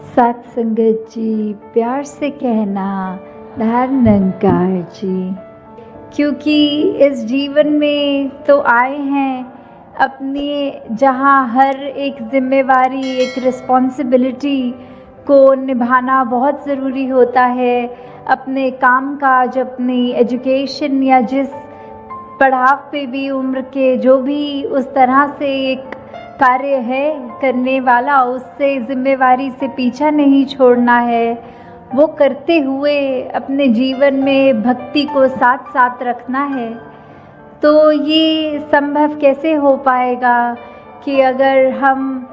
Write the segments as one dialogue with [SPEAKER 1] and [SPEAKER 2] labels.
[SPEAKER 1] सात संगत जी, प्यार से कहना निरंकार जी। क्योंकि इस जीवन में तो आए हैं अपने, जहाँ हर एक जिम्मेवारी, एक रिस्पॉन्सिबिलिटी को निभाना बहुत ज़रूरी होता है। अपने काम काज, अपनी एजुकेशन या जिस पड़ाव पे भी उम्र के जो भी उस तरह से एक कार्य है करने वाला, उससे जिम्मेवारी से पीछा नहीं छोड़ना है। वो करते हुए अपने जीवन में भक्ति को साथ साथ रखना है। तो ये संभव कैसे हो पाएगा कि अगर हम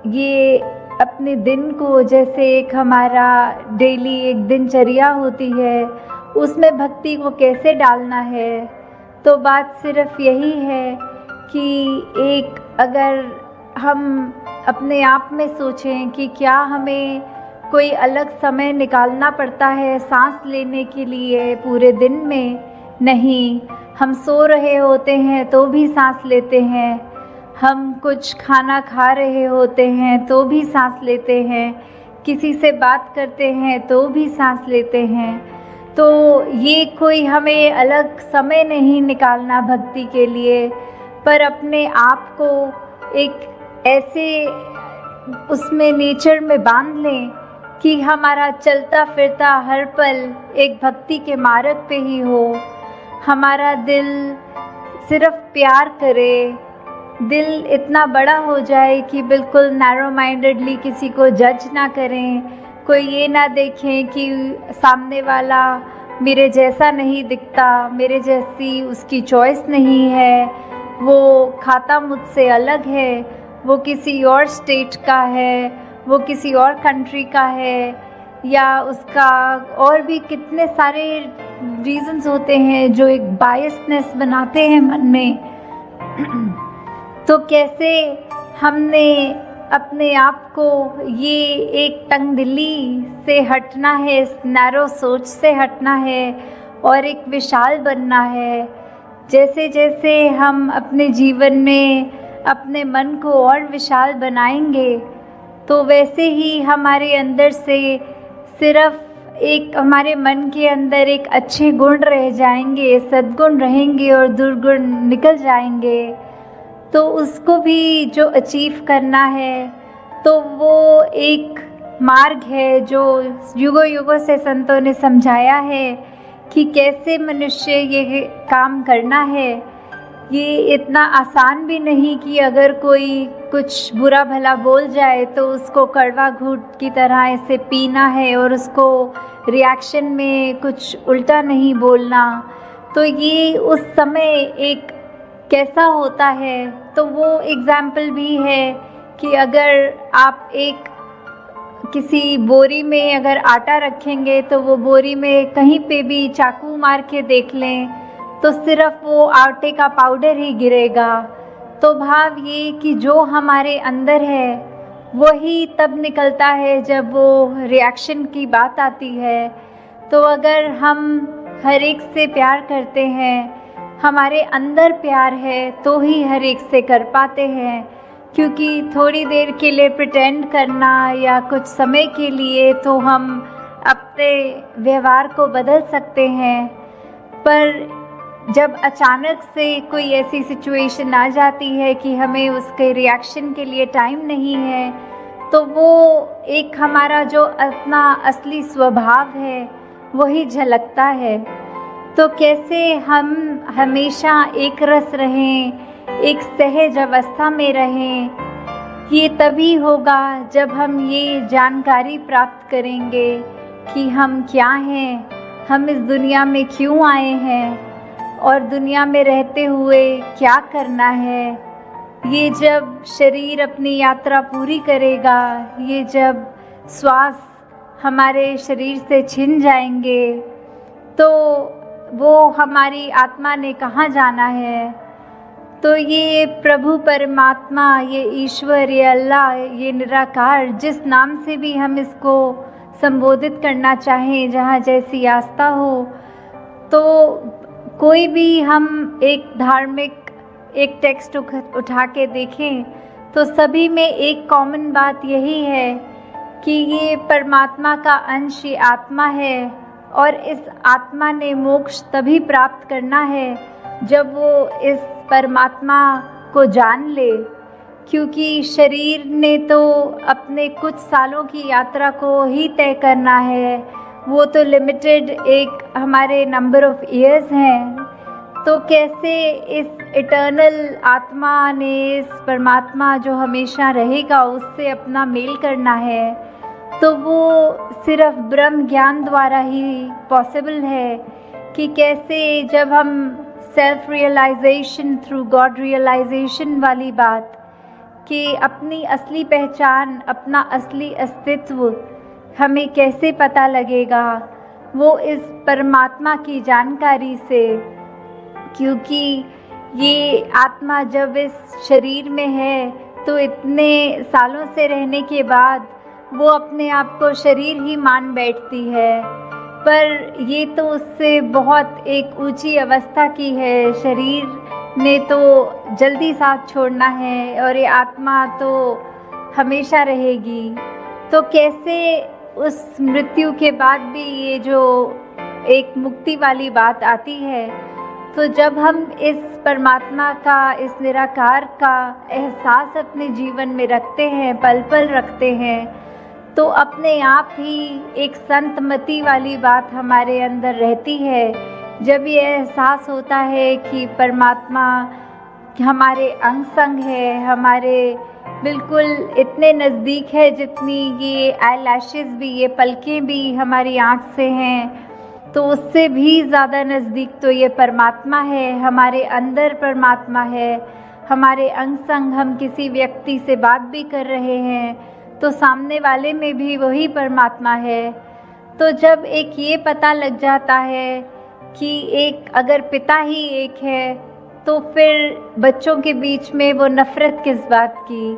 [SPEAKER 1] ये अपने दिन को, जैसे एक हमारा डेली एक दिनचर्या होती है, उसमें भक्ति को कैसे डालना है। तो बात सिर्फ यही है कि एक अगर हम अपने आप में सोचें कि क्या हमें कोई अलग समय निकालना पड़ता है सांस लेने के लिए पूरे दिन में? नहीं, हम सो रहे होते हैं तो भी सांस लेते हैं, हम कुछ खाना खा रहे होते हैं तो भी सांस लेते हैं, किसी से बात करते हैं तो भी सांस लेते हैं। तो ये कोई हमें अलग समय नहीं निकालना भक्ति के लिए, पर अपने आप को एक ऐसे उसमें नेचर में बांध लें कि हमारा चलता फिरता हर पल एक भक्ति के मार्ग पे ही हो। हमारा दिल सिर्फ प्यार करे, दिल इतना बड़ा हो जाए कि बिल्कुल नैरो माइंडेडली किसी को जज ना करें। कोई ये ना देखें कि सामने वाला मेरे जैसा नहीं दिखता, मेरे जैसी उसकी चॉइस नहीं है, वो खाता मुझसे अलग है, वो किसी और स्टेट का है, वो किसी और कंट्री का है, या उसका और भी कितने सारे रीज़न्स होते हैं जो एक बायसनेस बनाते हैं मन में। तो कैसे हमने अपने आप को ये एक तंगदिली से हटना है, इस नैरो सोच से हटना है और एक विशाल बनना है। जैसे जैसे हम अपने जीवन में अपने मन को और विशाल बनाएंगे, तो वैसे ही हमारे अंदर से सिर्फ एक हमारे मन के अंदर एक अच्छे गुण रह जाएंगे, सद्गुण रहेंगे और दुर्गुण निकल जाएंगे। तो उसको भी जो अचीव करना है, तो वो एक मार्ग है जो युगों युगों से संतों ने समझाया है कि कैसे मनुष्य ये काम करना है। ये इतना आसान भी नहीं कि अगर कोई कुछ बुरा भला बोल जाए तो उसको कड़वा घूंट की तरह ऐसे पीना है और उसको रिएक्शन में कुछ उल्टा नहीं बोलना। तो ये उस समय एक कैसा होता है, तो वो एग्ज़ाम्पल भी है कि अगर आप एक किसी बोरी में अगर आटा रखेंगे तो वो बोरी में कहीं पे भी चाकू मार के देख लें तो सिर्फ वो आटे का पाउडर ही गिरेगा। तो भाव ये कि जो हमारे अंदर है वही तब निकलता है जब वो रिएक्शन की बात आती है। तो अगर हम हर एक से प्यार करते हैं, हमारे अंदर प्यार है, तो ही हर एक से कर पाते हैं। क्योंकि थोड़ी देर के लिए प्रिटेंड करना या कुछ समय के लिए तो हम अपने व्यवहार को बदल सकते हैं, पर जब अचानक से कोई ऐसी सिचुएशन आ जाती है कि हमें उसके रिएक्शन के लिए टाइम नहीं है, तो वो एक हमारा जो अपना असली स्वभाव है वही झलकता है। तो कैसे हम हमेशा एक रस रहें, एक सहज अवस्था में रहें, ये तभी होगा जब हम ये जानकारी प्राप्त करेंगे कि हम क्या हैं, हम इस दुनिया में क्यों आए हैं और दुनिया में रहते हुए क्या करना है। ये जब शरीर अपनी यात्रा पूरी करेगा, ये जब श्वास हमारे शरीर से छिन जाएंगे, तो वो हमारी आत्मा ने कहाँ जाना है। तो ये प्रभु परमात्मा, ये ईश्वर, ये अल्लाह, ये निराकार, जिस नाम से भी हम इसको संबोधित करना चाहें, जहाँ जैसी आस्था हो, तो कोई भी हम एक धार्मिक एक टेक्स्ट उठा के देखें तो सभी में एक कॉमन बात यही है कि ये परमात्मा का अंश, ये आत्मा है और इस आत्मा ने मोक्ष तभी प्राप्त करना है जब वो इस परमात्मा को जान ले। क्योंकि शरीर ने तो अपने कुछ सालों की यात्रा को ही तय करना है, वो तो लिमिटेड एक हमारे नंबर ऑफ ईयर्स हैं। तो कैसे इस इटर्नल आत्मा ने, इस परमात्मा जो हमेशा रहेगा, उससे अपना मेल करना है, तो वो सिर्फ ब्रह्म ज्ञान द्वारा ही पॉसिबल है। कि कैसे जब हम self realisation through God realisation वाली बात, कि अपनी असली पहचान, अपना असली अस्तित्व हमें कैसे पता लगेगा, वो इस परमात्मा की जानकारी से। क्योंकि ये आत्मा जब इस शरीर में है तो इतने सालों से रहने के बाद वो अपने आप को शरीर ही मान बैठती है, पर ये तो उससे बहुत एक ऊंची अवस्था की है। शरीर ने तो जल्दी साथ छोड़ना है और ये आत्मा तो हमेशा रहेगी। तो कैसे उस मृत्यु के बाद भी ये जो एक मुक्ति वाली बात आती है, तो जब हम इस परमात्मा का, इस निराकार का एहसास अपने जीवन में रखते हैं, पल पल रखते हैं, तो अपने आप ही एक संतमति वाली बात हमारे अंदर रहती है। जब ये एहसास होता है कि परमात्मा हमारे अंग संग है, हमारे बिल्कुल इतने नज़दीक है जितनी ये आईलैशेस भी, ये पलकें भी हमारी आँख से हैं, तो उससे भी ज़्यादा नज़दीक तो ये परमात्मा है, हमारे अंदर परमात्मा है। हमारे अंग संग हम किसी व्यक्ति से बात भी कर रहे हैं तो सामने वाले में भी वही परमात्मा है। तो जब एक ये पता लग जाता है कि एक अगर पिता ही एक है, तो फिर बच्चों के बीच में वो नफ़रत किस बात की।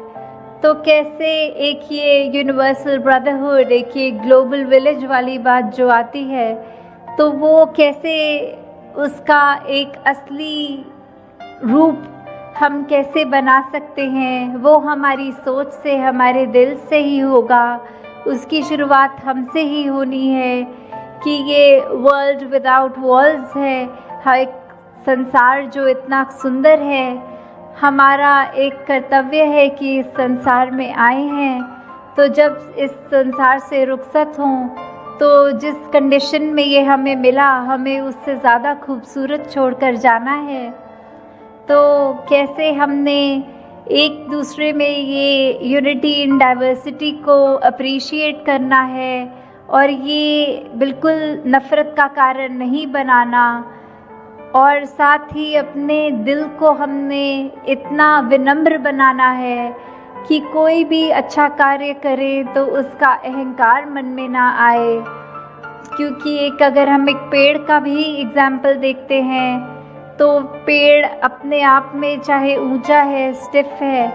[SPEAKER 1] तो कैसे एक ये यूनिवर्सल ब्रदरहुड, एक ये ग्लोबल विलेज वाली बात जो आती है, तो वो कैसे उसका एक असली रूप हम कैसे बना सकते हैं, वो हमारी सोच से, हमारे दिल से ही होगा। उसकी शुरुआत हमसे ही होनी है कि ये वर्ल्ड विदाउट वॉल्स है, एक संसार जो इतना सुंदर है। हमारा एक कर्तव्य है कि इस संसार में आए हैं, तो जब इस संसार से रुखसत हों, तो जिस कंडीशन में ये हमें मिला, हमें उससे ज़्यादा खूबसूरत छोड़कर जाना है। तो कैसे हमने एक दूसरे में ये यूनिटी इन डाइवर्सिटी को अप्रिशिएट करना है और ये बिल्कुल नफ़रत का कारण नहीं बनाना। और साथ ही अपने दिल को हमने इतना विनम्र बनाना है कि कोई भी अच्छा कार्य करे तो उसका अहंकार मन में ना आए। क्योंकि एक अगर हम एक पेड़ का भी एग्जाम्पल देखते हैं, तो पेड़ अपने आप में चाहे ऊंचा है, स्टिफ है,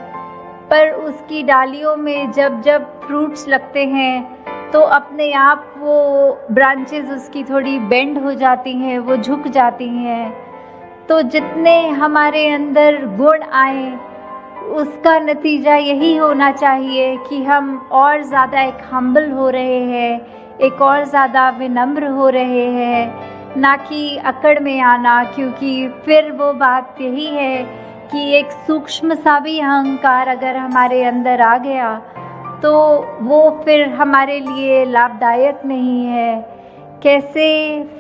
[SPEAKER 1] पर उसकी डालियों में जब जब फ्रूट्स लगते हैं तो अपने आप वो ब्रांचेस उसकी थोड़ी बेंड हो जाती हैं, वो झुक जाती हैं। तो जितने हमारे अंदर गुण आए, उसका नतीजा यही होना चाहिए कि हम और ज़्यादा एक हम्बल हो रहे हैं, एक और ज़्यादा विनम्र हो रहे हैं, ना कि अकड़ में आना। क्योंकि फिर वो बात यही है कि एक सूक्ष्म सा भी अहंकार अगर हमारे अंदर आ गया तो वो फिर हमारे लिए लाभदायक नहीं है। कैसे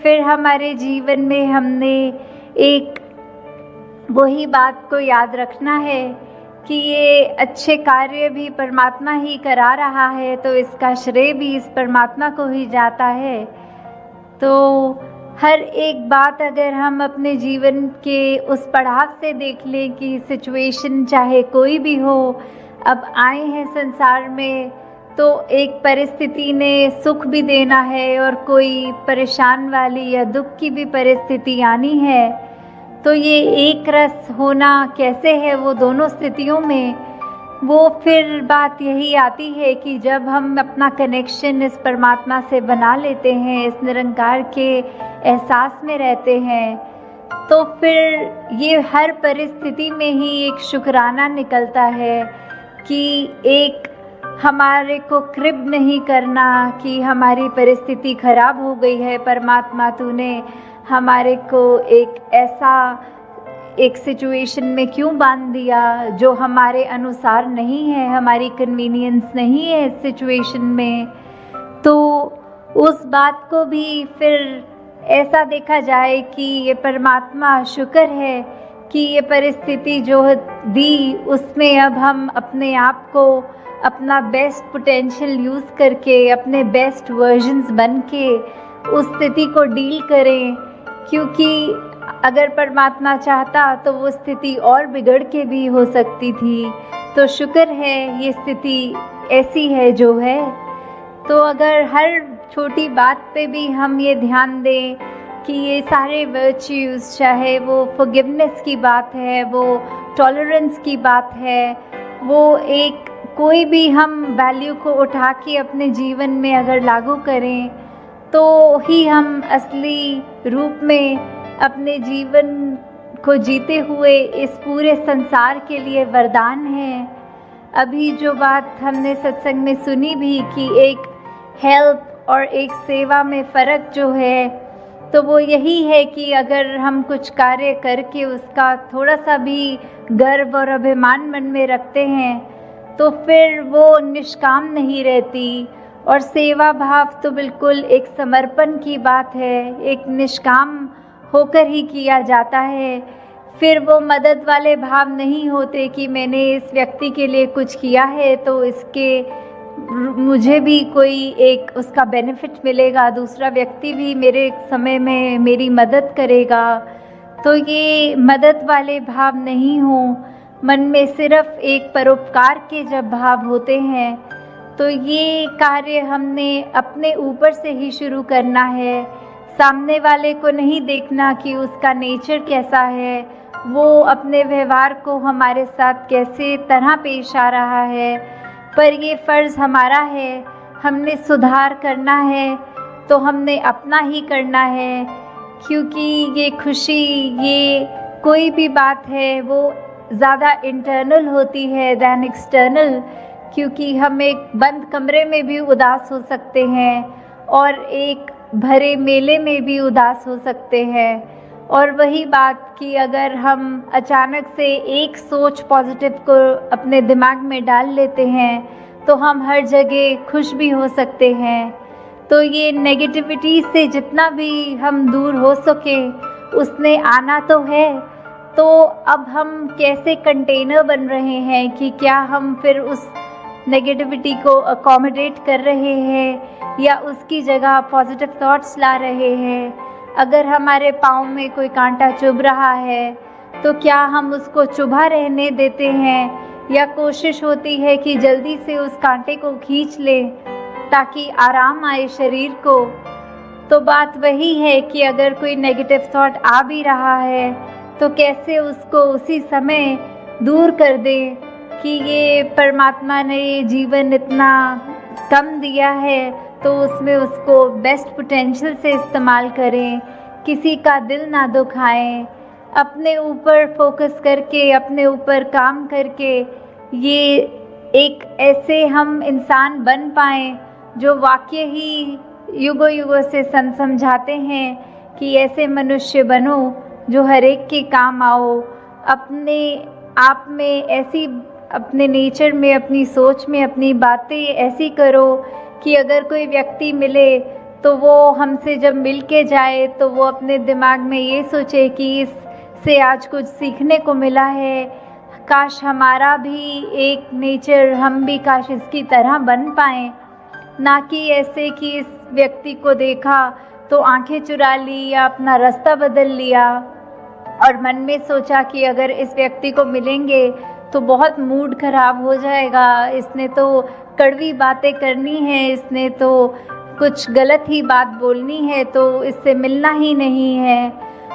[SPEAKER 1] फिर हमारे जीवन में हमने एक वही बात को याद रखना है कि ये अच्छे कार्य भी परमात्मा ही करा रहा है, तो इसका श्रेय भी इस परमात्मा को ही जाता है। तो हर एक बात अगर हम अपने जीवन के उस पड़ाव से देख लें कि सिचुएशन चाहे कोई भी हो, अब आए हैं संसार में तो एक परिस्थिति ने सुख भी देना है और कोई परेशान वाली या दुख की भी परिस्थिति आनी है। तो ये एक रस होना कैसे है वो दोनों स्थितियों में, वो फिर बात यही आती है कि जब हम अपना कनेक्शन इस परमात्मा से बना लेते हैं, इस निरंकार के एहसास में रहते हैं, तो फिर ये हर परिस्थिति में ही एक शुक्राना निकलता है कि एक हमारे को क्रिब नहीं करना कि हमारी परिस्थिति खराब हो गई है। परमात्मा तूने हमारे को एक सिचुएशन में क्यों बांध दिया जो हमारे अनुसार नहीं है, हमारी कन्वीनियंस नहीं है इस सिचुएशन में। तो उस बात को भी फिर ऐसा देखा जाए कि ये परमात्मा शुक्र है कि ये परिस्थिति जो दी उसमें अब हम अपने आप को अपना बेस्ट पोटेंशियल यूज़ करके अपने बेस्ट वर्जन्स बन के उस स्थिति को डील करें, क्योंकि अगर परमात्मा चाहता तो वो स्थिति और बिगड़ के भी हो सकती थी। तो शुक्र है ये स्थिति ऐसी है जो है। तो अगर हर छोटी बात पे भी हम ये ध्यान दें कि ये सारे वर्च्यूज़, चाहे वो फॉरगिवनेस की बात है, वो टॉलरेंस की बात है, वो एक कोई भी हम वैल्यू को उठा के अपने जीवन में अगर लागू करें तो ही हम असली रूप में अपने जीवन को जीते हुए इस पूरे संसार के लिए वरदान है। अभी जो बात हमने सत्संग में सुनी भी कि एक हेल्प और एक सेवा में फ़र्क जो है, तो वो यही है कि अगर हम कुछ कार्य करके उसका थोड़ा सा भी गर्व और अभिमान मन में रखते हैं तो फिर वो निष्काम नहीं रहती। और सेवा भाव तो बिल्कुल एक समर्पण की बात है, एक निष्काम होकर ही किया जाता है। फिर वो मदद वाले भाव नहीं होते कि मैंने इस व्यक्ति के लिए कुछ किया है तो इसके मुझे भी कोई एक उसका बेनिफिट मिलेगा, दूसरा व्यक्ति भी मेरे समय में मेरी मदद करेगा। तो ये मदद वाले भाव नहीं हो, मन में सिर्फ एक परोपकार के जब भाव होते हैं तो ये कार्य हमने अपने ऊपर से ही शुरू करना है। सामने वाले को नहीं देखना कि उसका नेचर कैसा है, वो अपने व्यवहार को हमारे साथ कैसे तरह पेश आ रहा है, पर ये फ़र्ज़ हमारा है, हमने सुधार करना है तो हमने अपना ही करना है। क्योंकि ये खुशी, ये कोई भी बात है वो ज़्यादा इंटरनल होती है दैन एक्सटर्नल, क्योंकि हम एक बंद कमरे में भी उदास हो सकते हैं और एक भरे मेले में भी उदास हो सकते हैं। और वही बात कि अगर हम अचानक से एक सोच पॉजिटिव को अपने दिमाग में डाल लेते हैं तो हम हर जगह खुश भी हो सकते हैं। तो ये नेगेटिविटी से जितना भी हम दूर हो सके उसने आना तो है। तो अब हम कैसे कंटेनर बन रहे हैं कि क्या हम फिर उस नेगेटिविटी को अकोमोडेट कर रहे हैं या उसकी जगह पॉजिटिव थॉट्स ला रहे हैं। अगर हमारे पाँव में कोई कांटा चुभ रहा है तो क्या हम उसको चुभा रहने देते हैं या कोशिश होती है कि जल्दी से उस कांटे को खींच लें ताकि आराम आए शरीर को। तो बात वही है कि अगर कोई नेगेटिव थॉट आ भी रहा है तो कैसे उसको उसी समय दूर कर दें कि ये परमात्मा ने ये जीवन इतना कम दिया है तो उसमें उसको बेस्ट पोटेंशियल से इस्तेमाल करें, किसी का दिल ना दुखाएं, अपने ऊपर फोकस करके अपने ऊपर काम करके ये एक ऐसे हम इंसान बन पाएँ जो वाकई ही युगों युगों से समझाते हैं कि ऐसे मनुष्य बनो जो हर एक के काम आओ। अपने आप में ऐसी, अपने नेचर में, अपनी सोच में अपनी बातें ऐसी करो कि अगर कोई व्यक्ति मिले तो वो हमसे जब मिल के जाए तो वो अपने दिमाग में ये सोचे कि इससे आज कुछ सीखने को मिला है, काश हमारा भी एक नेचर, हम भी काश इसकी तरह बन पाएँ। ना कि ऐसे कि इस व्यक्ति को देखा तो आंखें चुरा ली या अपना रास्ता बदल लिया और मन में सोचा कि अगर इस व्यक्ति को मिलेंगे तो बहुत मूड ख़राब हो जाएगा, इसने तो कड़वी बातें करनी है, इसने तो कुछ गलत ही बात बोलनी है, तो इससे मिलना ही नहीं है।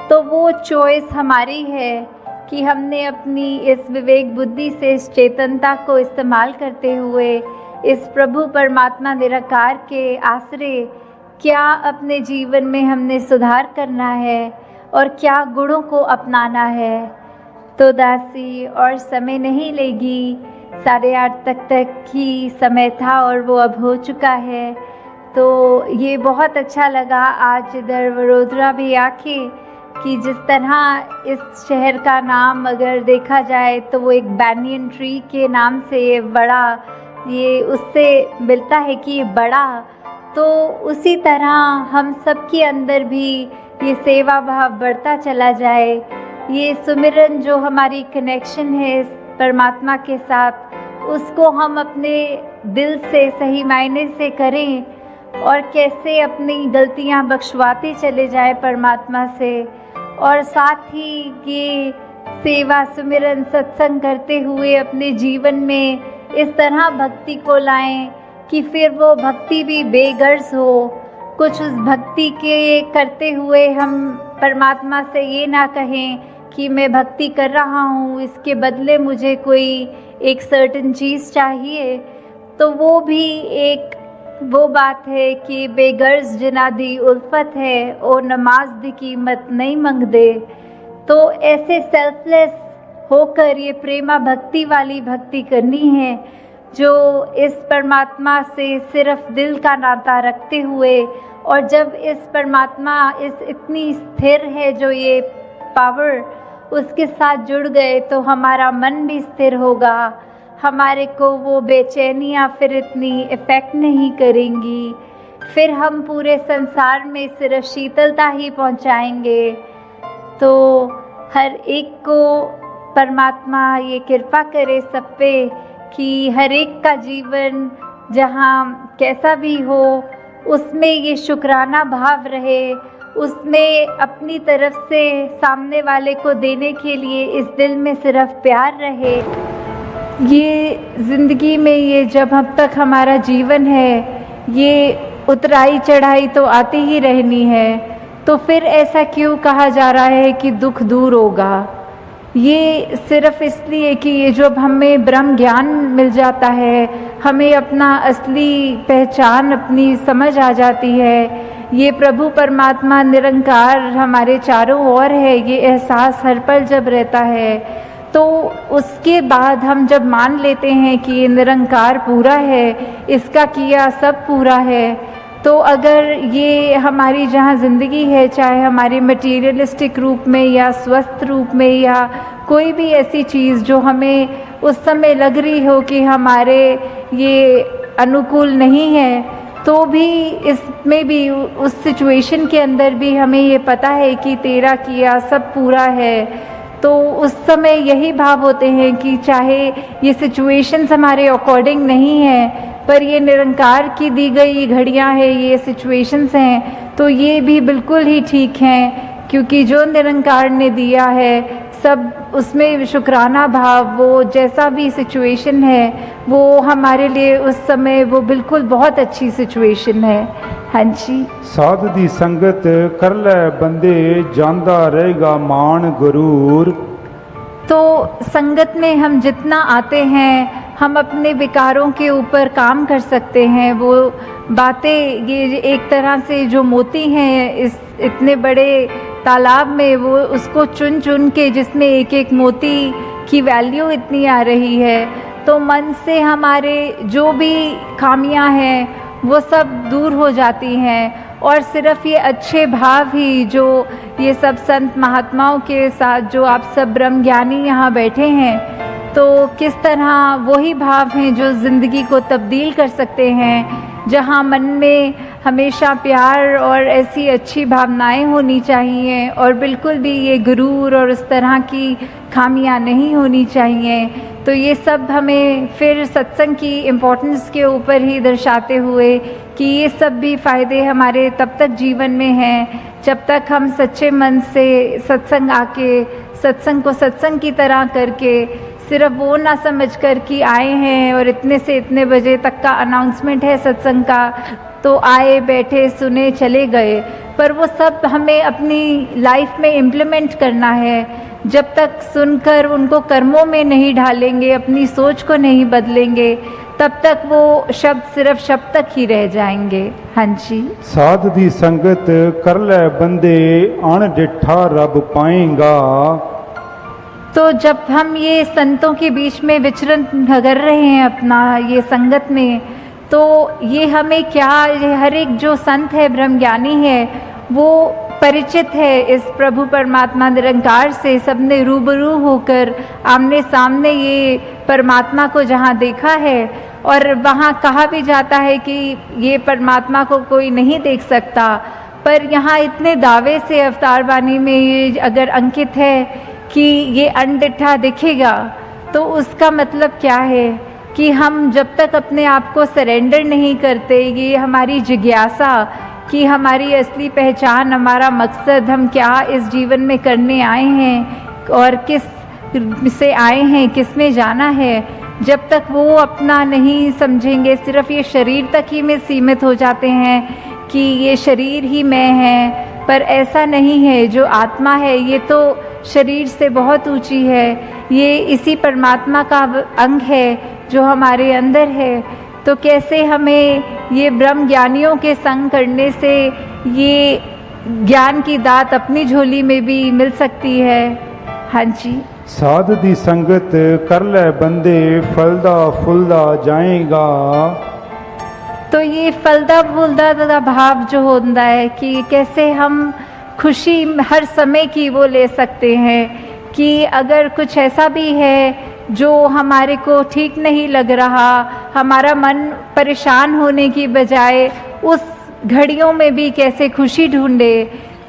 [SPEAKER 1] तो वो चॉइस हमारी है कि हमने अपनी इस विवेक बुद्धि से, इस चेतनता को इस्तेमाल करते हुए इस प्रभु परमात्मा निराकार के आश्रय क्या अपने जीवन में हमने सुधार करना है और क्या गुणों को अपनाना है। तो दासी और समय नहीं लेगी, 8:30 तक ही समय था और वो अब हो चुका है। तो ये बहुत अच्छा लगा आज इधर वडोदरा भी आके कि जिस तरह इस शहर का नाम अगर देखा जाए तो वो एक बैनियन ट्री के नाम से बड़ा, ये उससे मिलता है कि ये बड़ा, तो उसी तरह हम सब के अंदर भी ये सेवा भाव बढ़ता चला जाए। ये सुमिरन जो हमारी कनेक्शन है इस परमात्मा के साथ, उसको हम अपने दिल से सही मायने से करें और कैसे अपनी गलतियां बख्शवाते चले जाए परमात्मा से, और साथ ही ये सेवा सुमिरन सत्संग करते हुए अपने जीवन में इस तरह भक्ति को लाएं कि फिर वो भक्ति भी बेगर्ज हो। कुछ उस भक्ति के करते हुए हम परमात्मा से ये ना कहें कि मैं भक्ति कर रहा हूँ, इसके बदले मुझे कोई एक सर्टेन चीज़ चाहिए। तो वो भी एक वो बात है कि बेगर्ज जिना दी उल्फत है और नमाज दी कीमत नहीं मंग दे। तो ऐसे सेल्फलेस होकर ये प्रेमा भक्ति वाली भक्ति करनी है जो इस परमात्मा से सिर्फ दिल का नाता रखते हुए, और जब इस परमात्मा इस इतनी स्थिर है जो ये पावर उसके साथ जुड़ गए तो हमारा मन भी स्थिर होगा, हमारे को वो बेचैनियाँ फिर इतनी इफ़ेक्ट नहीं करेंगी, फिर हम पूरे संसार में सिर्फ शीतलता ही पहुँचाएंगे। तो हर एक को परमात्मा ये कृपा करे सब पे कि हर एक का जीवन जहाँ कैसा भी हो उसमें ये शुक्राना भाव रहे, उसमें अपनी तरफ से सामने वाले को देने के लिए इस दिल में सिर्फ प्यार रहे। ये ज़िंदगी में ये जब अब तक हमारा जीवन है ये उतराई चढ़ाई तो आती ही रहनी है, तो फिर ऐसा क्यों कहा जा रहा है कि दुख दूर होगा? ये सिर्फ इसलिए कि ये जब हमें ब्रह्म ज्ञान मिल जाता है, हमें अपना असली पहचान अपनी समझ आ जाती है, ये प्रभु परमात्मा निरंकार हमारे चारों ओर है, ये एहसास हर पल जब रहता है, तो उसके बाद हम जब मान लेते हैं कि ये निरंकार पूरा है, इसका किया सब पूरा है, तो अगर ये हमारी जहाँ ज़िंदगी है, चाहे हमारी मटीरियलिस्टिक रूप में या स्वस्थ रूप में या कोई भी ऐसी चीज़ जो हमें उस समय लग रही हो कि हमारे ये अनुकूल नहीं है, तो भी इसमें भी उस सिचुएशन के अंदर भी हमें ये पता है कि तेरा किया सब पूरा है, तो उस समय यही भाव होते हैं कि चाहे ये सिचुएशंस हमारे अकॉर्डिंग नहीं है पर ये निरंकार की दी गई घड़ियां हैं, ये सिचुएशंस हैं, तो ये भी बिल्कुल ही ठीक हैं, क्योंकि जो निरंकार ने दिया है सब उसमें शुक्राना भाव, वो जैसा भी सिचुएशन है वो हमारे लिए उस समय वो बिल्कुल बहुत अच्छी सिचुएशन है। हाँ जी।
[SPEAKER 2] साध दी संगत कर ले बंदे जांदा रहेगा मान गुरूर।
[SPEAKER 1] तो संगत में हम जितना आते हैं हम अपने विकारों के ऊपर काम कर सकते हैं। वो बातें ये एक तरह से जो मोती हैं इस इतने बड़े तालाब में, वो उसको चुन चुन के जिसमें एक एक मोती की वैल्यू इतनी आ रही है, तो मन से हमारे जो भी खामियां हैं वो सब दूर हो जाती हैं, और सिर्फ ये अच्छे भाव ही जो ये सब संत महात्माओं के साथ जो आप सब ब्रह्म ज्ञानी यहाँ बैठे हैं, तो किस तरह वही भाव हैं जो ज़िंदगी को तब्दील कर सकते हैं। जहाँ मन में हमेशा प्यार और ऐसी अच्छी भावनाएं होनी चाहिए और बिल्कुल भी ये गुरूर और उस तरह की खामियां नहीं होनी चाहिए। तो ये सब हमें फिर सत्संग की इम्पोर्टेंस के ऊपर ही दर्शाते हुए कि ये सब भी फ़ायदे हमारे तब तक जीवन में हैं जब तक हम सच्चे मन से सत्संग आके सत्संग को सत्संग की तरह करके सिर्फ वो ना समझ कर कि आए हैं और इतने से इतने बजे तक का अनाउंसमेंट है सत्संग का, तो आए बैठे सुने चले गए, पर वो सब हमें अपनी लाइफ में इम्प्लीमेंट करना है। जब तक सुनकर उनको कर्मों में नहीं ढालेंगे, अपनी सोच को नहीं बदलेंगे, तब तक वो शब्द सिर्फ शब्द तक ही रह जाएंगे। हाँ जी।
[SPEAKER 2] साध दी संगत कर ले बंदे अण डिठा रब पाएगा।
[SPEAKER 1] तो जब हम ये संतों के बीच में विचरण कर रहे हैं अपना ये संगत में, तो ये हमें क्या, हर एक जो संत है, ब्रह्मज्ञानी है, वो परिचित है इस प्रभु परमात्मा निरंकार से। सबने रूबरू होकर आमने सामने ये परमात्मा को जहाँ देखा है, और वहाँ कहा भी जाता है कि ये परमात्मा को कोई नहीं देख सकता, पर यहाँ इतने दावे से अवतार वाणी में ये अगर अंकित है कि ये अनडिठा दिखेगा, तो उसका मतलब क्या है कि हम जब तक अपने आप को सरेंडर नहीं करते, ये हमारी जिज्ञासा कि हमारी असली पहचान, हमारा मकसद, हम क्या इस जीवन में करने आए हैं और किस से आए हैं, किस में जाना है, जब तक वो अपना नहीं समझेंगे, सिर्फ ये शरीर तक ही में सीमित हो जाते हैं कि ये शरीर ही मैं है। पर ऐसा नहीं है, जो आत्मा है ये तो शरीर से बहुत ऊंची है, ये इसी परमात्मा का अंग है जो हमारे अंदर है। तो कैसे हमें ये ब्रह्म ज्ञानियों के संग करने से ये ज्ञान की दात अपनी झोली में भी मिल सकती है। हाँ जी।
[SPEAKER 2] साध दी संगत कर ले बंदे, फलदा फुलदा जाएगा।
[SPEAKER 1] तो ये फलदा फूलदा का भाव जो होता है कि कैसे हम खुशी हर समय की वो ले सकते हैं कि अगर कुछ ऐसा भी है जो हमारे को ठीक नहीं लग रहा, हमारा मन परेशान होने की बजाय उस घड़ियों में भी कैसे खुशी ढूंढे।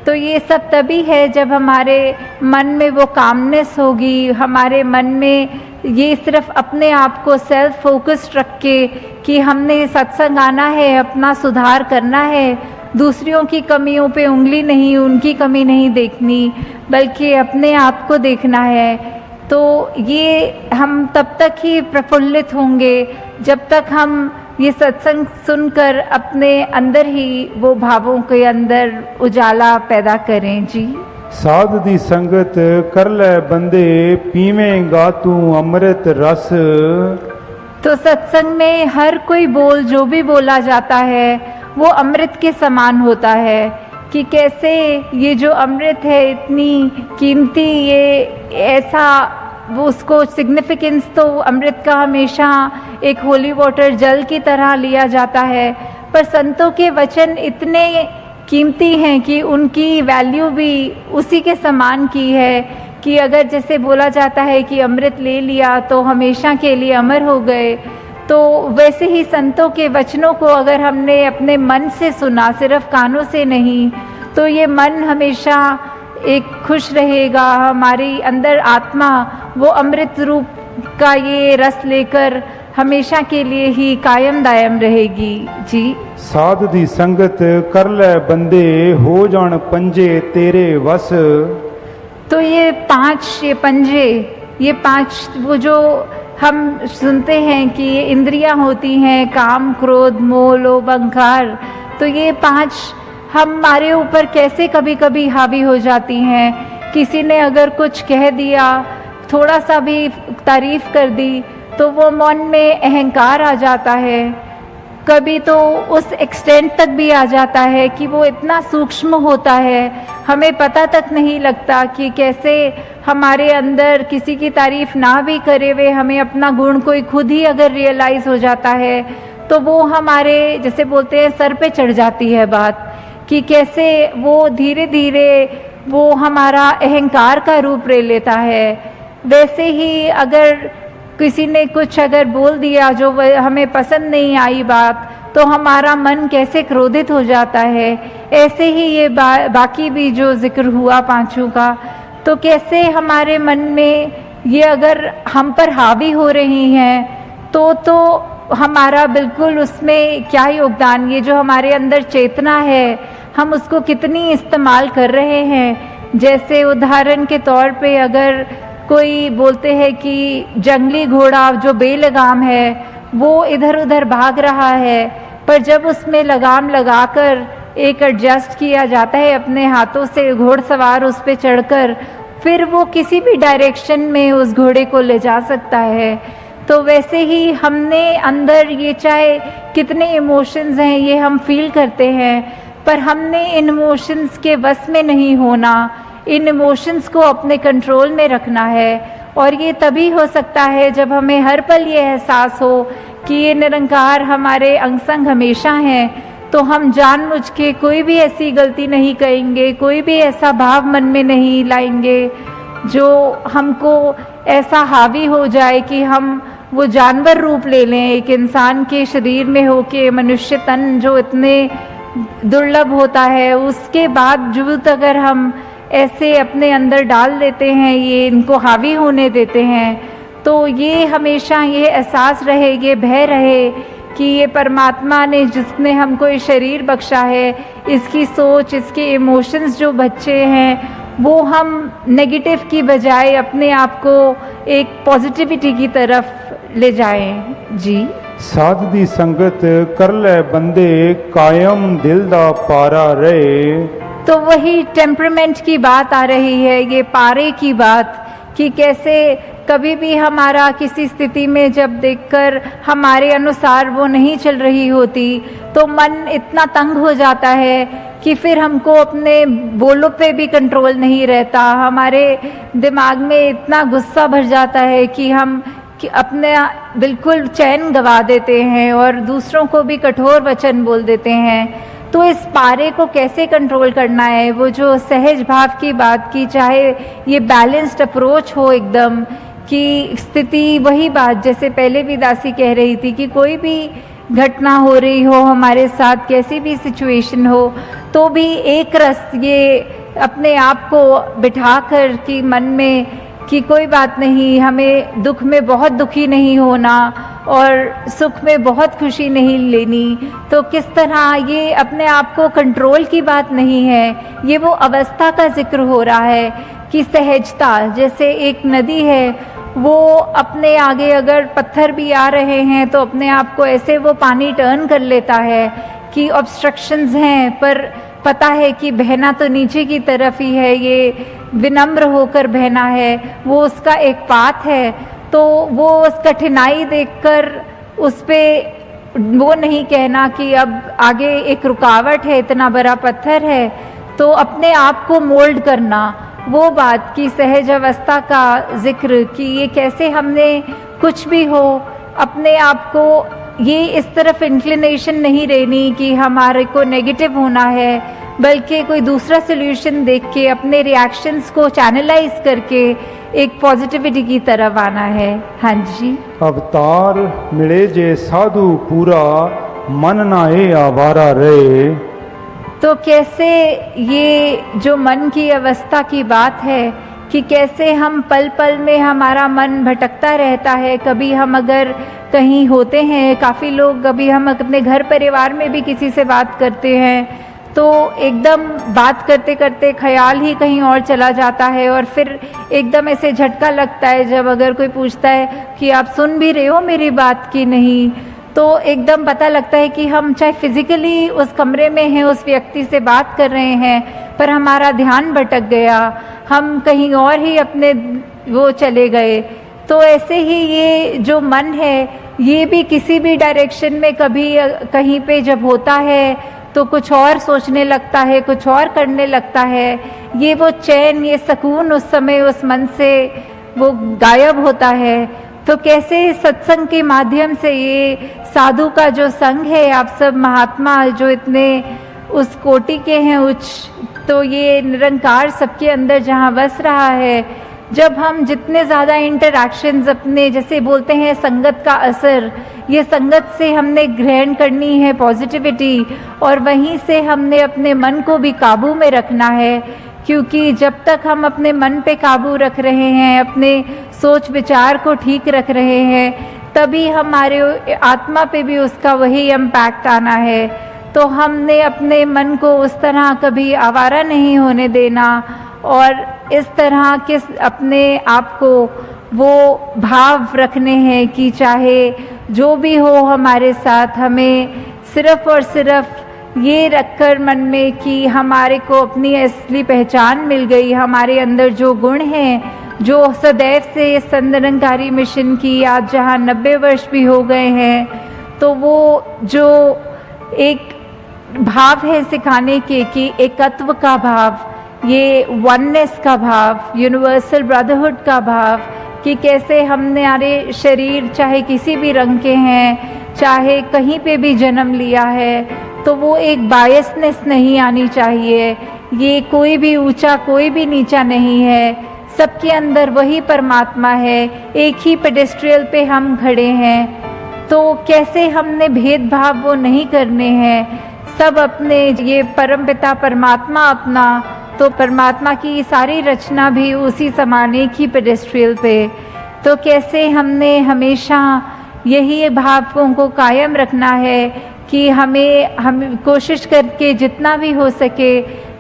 [SPEAKER 1] तो ये सब तभी है जब हमारे मन में वो कामनेस होगी, हमारे मन में ये सिर्फ अपने आप को सेल्फ फोकस्ड रख के कि हमने सत्संग आना है, अपना सुधार करना है, दूसरों की कमियों पे उंगली नहीं, उनकी कमी नहीं देखनी, बल्कि अपने आप को देखना है। तो ये हम तब तक ही प्रफुल्लित होंगे जब तक हम ये सत्संग सुनकर अपने अंदर ही वो भावों के अंदर उजाला पैदा करें। जी।
[SPEAKER 2] साध दी संगत कर ले बंदे, पीवेंगा तू अमृत रस।
[SPEAKER 1] तो सत्संग में हर कोई बोल जो भी बोला जाता है वो अमृत के समान होता है कि कैसे ये जो अमृत है इतनी कीमती, ये ऐसा वो उसको सिग्निफिकेंस तो अमृत का हमेशा एक होली वाटर जल की तरह लिया जाता है, पर संतों के वचन इतने कीमती हैं कि उनकी वैल्यू भी उसी के समान की है कि अगर जैसे बोला जाता है कि अमृत ले लिया तो हमेशा के लिए अमर हो गए, तो वैसे ही संतों के वचनों को अगर हमने अपने मन से सुना, सिर्फ कानों से नहीं, तो ये मन हमेशा एक खुश रहेगा, हमारी अंदर आत्मा वो अमृत रूप का ये रस लेकर हमेशा के लिए ही कायम दायम रहेगी। जी।
[SPEAKER 2] साध दी संगत कर ले बंदे, हो जान पंजे तेरे वस।
[SPEAKER 1] तो ये पंजे, ये पांच वो जो हम सुनते हैं कि ये इंद्रियां होती हैं, काम क्रोध मोह लोभ अहंकार, तो ये पांच हमारे ऊपर कैसे कभी कभी हावी हो जाती हैं। किसी ने अगर कुछ कह दिया, थोड़ा सा भी तारीफ कर दी, तो वो मन में अहंकार आ जाता है। कभी तो उस एक्सटेंट तक भी आ जाता है कि वो इतना सूक्ष्म होता है, हमें पता तक नहीं लगता कि कैसे हमारे अंदर किसी की तारीफ ना भी करे हुए हमें अपना गुण कोई खुद ही अगर रियलाइज़ हो जाता है, तो वो हमारे जैसे बोलते हैं सर पे चढ़ जाती है बात, कि कैसे वो धीरे धीरे वो हमारा अहंकार का रूप ले लेता है। वैसे ही अगर किसी ने कुछ अगर बोल दिया जो हमें पसंद नहीं आई बात, तो हमारा मन कैसे क्रोधित हो जाता है। ऐसे ही ये बाकी भी जो जिक्र हुआ पांचों का, तो कैसे हमारे मन में ये अगर हम पर हावी हो रही हैं, तो हमारा बिल्कुल उसमें क्या योगदान, ये जो हमारे अंदर चेतना है हम उसको कितनी इस्तेमाल कर रहे हैं। जैसे उदाहरण के तौर पे अगर कोई बोलते हैं कि जंगली घोड़ा जो बेलगाम है वो इधर उधर भाग रहा है, पर जब उसमें लगाम लगाकर एक एडजस्ट किया जाता है अपने हाथों से, घोड़सवार उस पे चढ़कर फिर वो किसी भी डायरेक्शन में उस घोड़े को ले जा सकता है। तो वैसे ही हमने अंदर ये चाहे कितने इमोशंस हैं ये हम फील करते हैं, पर हमने इन इमोशंस के वश में नहीं होना, इन इमोशंस को अपने कंट्रोल में रखना है। और ये तभी हो सकता है जब हमें हर पल ये एहसास हो कि ये निरंकार हमारे अंग संग हमेशा हैं। तो हम जानबूझ के कोई भी ऐसी गलती नहीं करेंगे, कोई भी ऐसा भाव मन में नहीं लाएंगे जो हमको ऐसा हावी हो जाए कि हम वो जानवर रूप ले लें, एक इंसान के शरीर में होके मनुष्य तन जो इतने दुर्लभ होता है, उसके बावजूद अगर हम ऐसे अपने अंदर डाल देते हैं, ये इनको हावी होने देते हैं, तो ये हमेशा ये एहसास रहे, ये भय रहे कि ये परमात्मा ने जिसने हमको ये शरीर बख्शा है, इसकी सोच, इसके इमोशंस जो बच्चे हैं, वो हम नेगेटिव की बजाय अपने आप को एक पॉजिटिविटी की तरफ ले जाएं। जी।
[SPEAKER 2] साध दी संगत कर ले बंदे कायम दिल दा पारा रहे।
[SPEAKER 1] तो वही टेम्परामेंट की बात आ रही है, ये पारे की बात, कि कैसे कभी भी हमारा किसी स्थिति में जब देखकर हमारे अनुसार वो नहीं चल रही होती, तो मन इतना तंग हो जाता है कि फिर हमको अपने बोलों पे भी कंट्रोल नहीं रहता, हमारे दिमाग में इतना गुस्सा भर जाता है कि हम अपने बिल्कुल चैन गवा देते हैं और दूसरों को भी कठोर वचन बोल देते हैं। तो इस पारे को कैसे कंट्रोल करना है, वो जो सहज भाव की बात की, चाहे ये बैलेंस्ड अप्रोच हो एकदम, कि स्थिति वही बात जैसे पहले भी दासी कह रही थी कि कोई भी घटना हो रही हो हमारे साथ, कैसी भी सिचुएशन हो, तो भी एक रस ये अपने आप को बिठाकर कि मन में कि कोई बात नहीं, हमें दुख में बहुत दुखी नहीं होना और सुख में बहुत खुशी नहीं लेनी। तो किस तरह ये अपने आप को कंट्रोल की बात नहीं है, ये वो अवस्था का जिक्र हो रहा है कि सहजता, जैसे एक नदी है, वो अपने आगे अगर पत्थर भी आ रहे हैं तो अपने आप को ऐसे वो पानी टर्न कर लेता है कि ऑब्स्ट्रक्शंस हैं, पर पता है कि बहना तो नीचे की तरफ ही है, ये विनम्र होकर बहना है, वो उसका एक पाथ है। तो वो उस कठिनाई देखकर उस पे वो नहीं कहना कि अब आगे एक रुकावट है, इतना बड़ा पत्थर है, तो अपने आप को मोल्ड करना, वो बात की सहज अवस्था का जिक्र कि ये कैसे हमने कुछ भी हो अपने आप को ये इस तरफ इंक्लिनेशन नहीं रहनी कि हमारे को नेगेटिव होना है, बल्कि कोई दूसरा सोल्यूशन देख के अपने रिएक्शंस को चैनलाइज करके एक पॉजिटिविटी की तरफ आना है। हाँ जी।
[SPEAKER 2] अवतार मिले जे साधु पूरा मन नाए आवारा रहे।
[SPEAKER 1] तो कैसे ये जो मन की अवस्था की बात है कि कैसे हम पल पल में हमारा मन भटकता रहता है। कभी हम अगर कहीं होते हैं, काफ़ी लोग, कभी हम अपने घर परिवार में भी किसी से बात करते हैं तो एकदम बात करते करते ख्याल ही कहीं और चला जाता है और फिर एकदम ऐसे झटका लगता है जब अगर कोई पूछता है कि आप सुन भी रहे हो मेरी बात की नहीं, तो एकदम पता लगता है कि हम चाहे फिजिकली उस कमरे में हैं, उस व्यक्ति से बात कर रहे हैं, पर हमारा ध्यान भटक गया, हम कहीं और ही अपने वो चले गए। तो ऐसे ही ये जो मन है ये भी किसी भी डायरेक्शन में कभी कहीं पे जब होता है तो कुछ और सोचने लगता है, कुछ और करने लगता है। ये वो चैन, ये सुकून उस समय उस मन से वो गायब होता है। तो कैसे सत्संग के माध्यम से ये साधु का जो संग है, आप सब महात्मा जो इतने उस कोटि के हैं उच्च, तो ये निरंकार सबके अंदर जहाँ बस रहा है, जब हम जितने ज़्यादा इंटरैक्शंस अपने, जैसे बोलते हैं संगत का असर, ये संगत से हमने ग्रहण करनी है पॉजिटिविटी, और वहीं से हमने अपने मन को भी काबू में रखना है, क्योंकि जब तक हम अपने मन पे काबू रख रहे हैं, अपने सोच विचार को ठीक रख रहे हैं, तभी हमारे आत्मा पे भी उसका वही इम्पैक्ट आना है। तो हमने अपने मन को उस तरह कभी आवारा नहीं होने देना और इस तरह के अपने आप को वो भाव रखने हैं कि चाहे जो भी हो हमारे साथ, हमें सिर्फ और सिर्फ ये रखकर मन में कि हमारे को अपनी असली पहचान मिल गई, हमारे अंदर जो गुण हैं, जो सदैव से इस निरंकारी मिशन की आज जहाँ 90 वर्ष भी हो गए हैं, तो वो जो एक भाव है सिखाने के कि एकत्व का भाव, ये वननेस का भाव, यूनिवर्सल ब्रदरहुड का भाव, कि कैसे हमारे शरीर चाहे किसी भी रंग के हैं, चाहे कहीं पे भी जन्म लिया है, तो वो एक बायसनेस नहीं आनी चाहिए। ये कोई भी ऊंचा कोई भी नीचा नहीं है, सबके अंदर वही परमात्मा है, एक ही पेडेस्ट्रियल पे हम खड़े हैं। तो कैसे हमने भेदभाव वो नहीं करने हैं, सब अपने ये परमपिता परमात्मा अपना, तो परमात्मा की सारी रचना भी उसी समान एक ही पेडेस्ट्रियल पे। तो कैसे हमने हमेशा यही भावों को कायम रखना है कि हम कोशिश करके जितना भी हो सके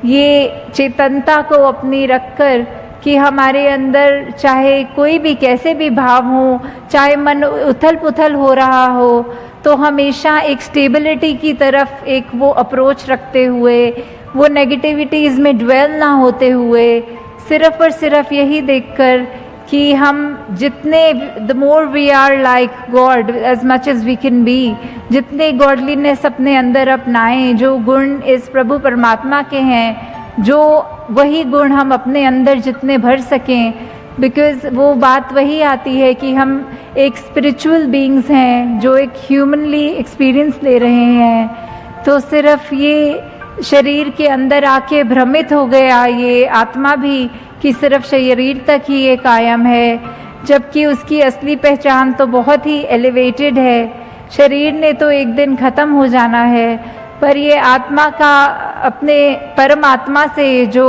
[SPEAKER 1] ये चेतनता को अपनी रखकर कि हमारे अंदर चाहे कोई भी कैसे भी भाव हो, चाहे मन उथल पुथल हो रहा हो, तो हमेशा एक स्टेबिलिटी की तरफ एक वो अप्रोच रखते हुए, वो नेगेटिविटीज़ में ड्वेल ना होते हुए, सिर्फ और सिर्फ यही देखकर कि हम जितने the more we are like God as much as we can be, जितने गॉडलीनेस अपने अंदर अपनाएं, जो गुण इस प्रभु परमात्मा के हैं, जो वही गुण हम अपने अंदर जितने भर सकें, बिकॉज़ वो बात वही आती है कि हम एक स्पिरिचुअल बीइंग्स हैं जो एक ह्यूमनली एक्सपीरियंस ले रहे हैं। तो सिर्फ ये शरीर के अंदर आके भ्रमित हो गया ये आत्मा भी कि सिर्फ शरीर तक ही ये कायम है, जबकि उसकी असली पहचान तो बहुत ही एलिवेटेड है। शरीर ने तो एक दिन ख़त्म हो जाना है, पर ये आत्मा का अपने परमात्मा से जो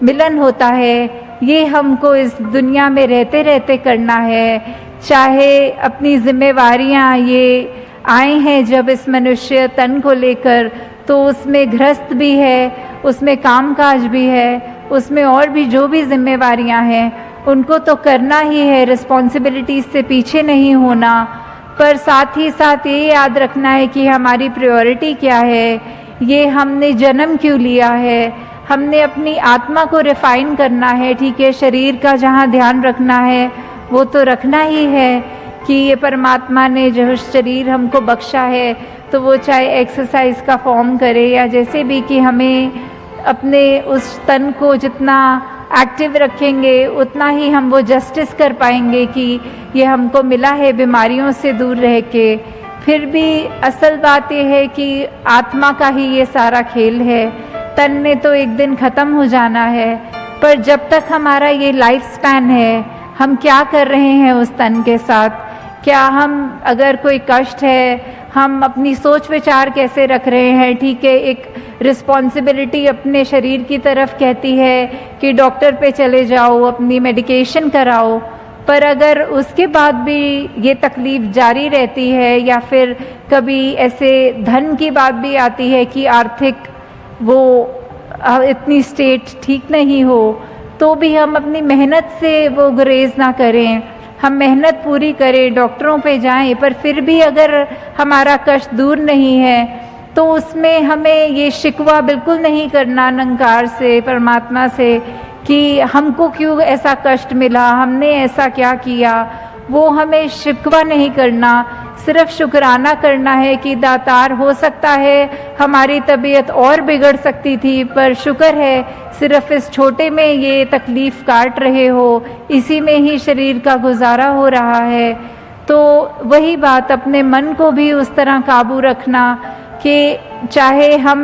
[SPEAKER 1] मिलन होता है, ये हमको इस दुनिया में रहते रहते करना है। चाहे अपनी जिम्मेवारियां ये आए हैं जब इस मनुष्य तन को लेकर, तो उसमें गृहस्थ भी है, उसमें कामकाज भी है, उसमें और भी जो भी जिम्मेवारियां हैं उनको तो करना ही है, रिस्पॉन्सिबिलिटीज से पीछे नहीं होना। पर साथ ही साथ ये याद रखना है कि हमारी प्रायोरिटी क्या है, ये हमने जन्म क्यों लिया है, हमने अपनी आत्मा को रिफाइन करना है। ठीक है, शरीर का जहाँ ध्यान रखना है वो तो रखना ही है कि ये परमात्मा ने जो शरीर हमको बख्शा है, तो वो चाहे एक्सरसाइज का फॉर्म करे या जैसे भी, कि हमें अपने उस तन को जितना एक्टिव रखेंगे उतना ही हम वो जस्टिस कर पाएंगे कि ये हमको मिला है बीमारियों से दूर रह के। फिर भी असल बात ये है कि आत्मा का ही ये सारा खेल है, तन ने तो एक दिन ख़त्म हो जाना है, पर जब तक हमारा ये लाइफ स्पैन है, हम क्या कर रहे हैं उस तन के साथ। क्या हम, अगर कोई कष्ट है, हम अपनी सोच विचार कैसे रख रहे हैं। ठीक है, एक रिस्पॉन्सिबिलिटी अपने शरीर की तरफ कहती है कि डॉक्टर पे चले जाओ, अपनी मेडिकेशन कराओ, पर अगर उसके बाद भी ये तकलीफ़ जारी रहती है, या फिर कभी ऐसे धन की बात भी आती है कि आर्थिक वो इतनी स्टेट ठीक नहीं हो, तो भी हम अपनी मेहनत से वो गुरेज ना करें, हम मेहनत पूरी करें, डॉक्टरों पे जाएं, पर फिर भी अगर हमारा कष्ट दूर नहीं है तो उसमें हमें ये शिकवा बिल्कुल नहीं करना निरंकार से, परमात्मा से, कि हमको क्यों ऐसा कष्ट मिला, हमने ऐसा क्या किया। वो हमें शिकवा नहीं करना, सिर्फ शुक्राना करना है कि दातार, हो सकता है हमारी तबीयत और बिगड़ सकती थी, पर शुक्र है सिर्फ इस छोटे में ये तकलीफ़ काट रहे हो, इसी में ही शरीर का गुजारा हो रहा है। तो वही बात, अपने मन को भी उस तरह काबू रखना कि चाहे हम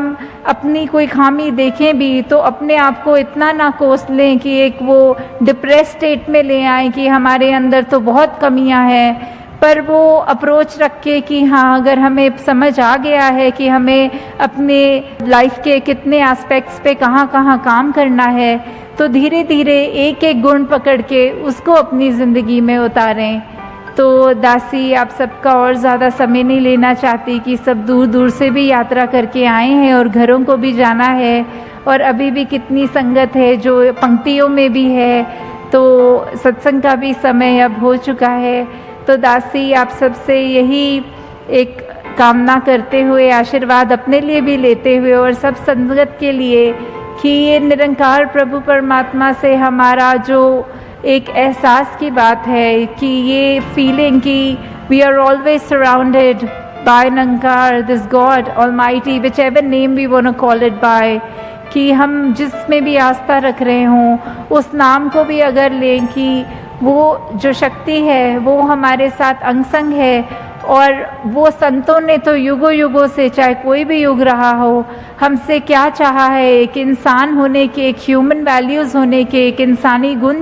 [SPEAKER 1] अपनी कोई खामी देखें भी तो अपने आप को इतना ना कोस लें कि एक वो डिप्रेस स्टेट में ले आए कि हमारे अंदर तो बहुत कमियां हैं, पर वो अप्रोच रख के कि हाँ, अगर हमें समझ आ गया है कि हमें अपने लाइफ के कितने एस्पेक्ट्स पे कहाँ कहाँ काम करना है, तो धीरे धीरे एक एक गुण पकड़ के उसको अपनी ज़िंदगी में उतारें। तो दासी, आप सबका और ज़्यादा समय नहीं लेना चाहती कि सब दूर दूर से भी यात्रा करके आए हैं और घरों को भी जाना है, और अभी भी कितनी संगत है जो पंक्तियों में भी है, तो सत्संग का भी समय अब हो चुका है। तो दासी, आप सबसे यही एक कामना करते हुए, आशीर्वाद अपने लिए भी लेते हुए और सब संगत के लिए, कि ये निरंकार प्रभु परमात्मा से हमारा जो एक एहसास की बात है, कि ये फीलिंग कि we are always surrounded by Nirankar, this God almighty, whichever name we want to call it by, कि हम जिसमें भी आस्था रख रहे हों, उस नाम को भी अगर लें कि वो जो शक्ति है वो हमारे साथ अंग संग है, और वो संतों ने तो युगों युगों से, चाहे कोई भी युग रहा हो, हमसे क्या चाहा है, एक इंसान होने के, एक ह्यूमन वैल्यूज़ होने के, एक इंसानी गुण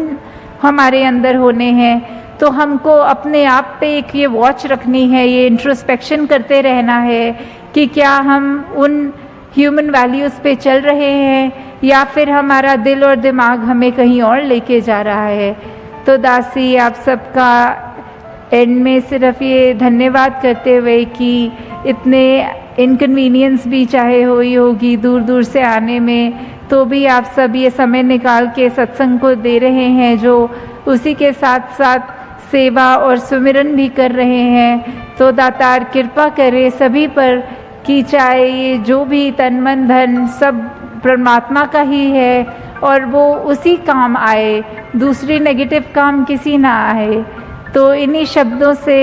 [SPEAKER 1] हमारे अंदर होने हैं। तो हमको अपने आप पे एक ये वॉच रखनी है, ये इंट्रोस्पेक्शन करते रहना है कि क्या हम उन ह्यूमन वैल्यूज़ पे चल रहे हैं या फिर हमारा दिल और दिमाग हमें कहीं और लेके जा रहा है। तो दासी आप सबका एंड में सिर्फ ये धन्यवाद करते हुए कि इतने इनकन्वीनियंस भी चाहे हुई होगी दूर दूर से आने में, तो भी आप सब ये समय निकाल के सत्संग को दे रहे हैं, जो उसी के साथ साथ सेवा और सुमिरन भी कर रहे हैं। तो दातार कृपा करे सभी पर कि चाहे ये जो भी तन मन धन सब परमात्मा का ही है और वो उसी काम आए, दूसरी नेगेटिव काम किसी ना आए। तो इन्हीं शब्दों से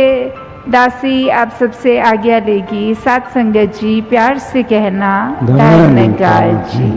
[SPEAKER 1] दासी आप सबसे आज्ञा लेगी। साथ संगत जी, प्यार से कहना, धर्म निकार जी।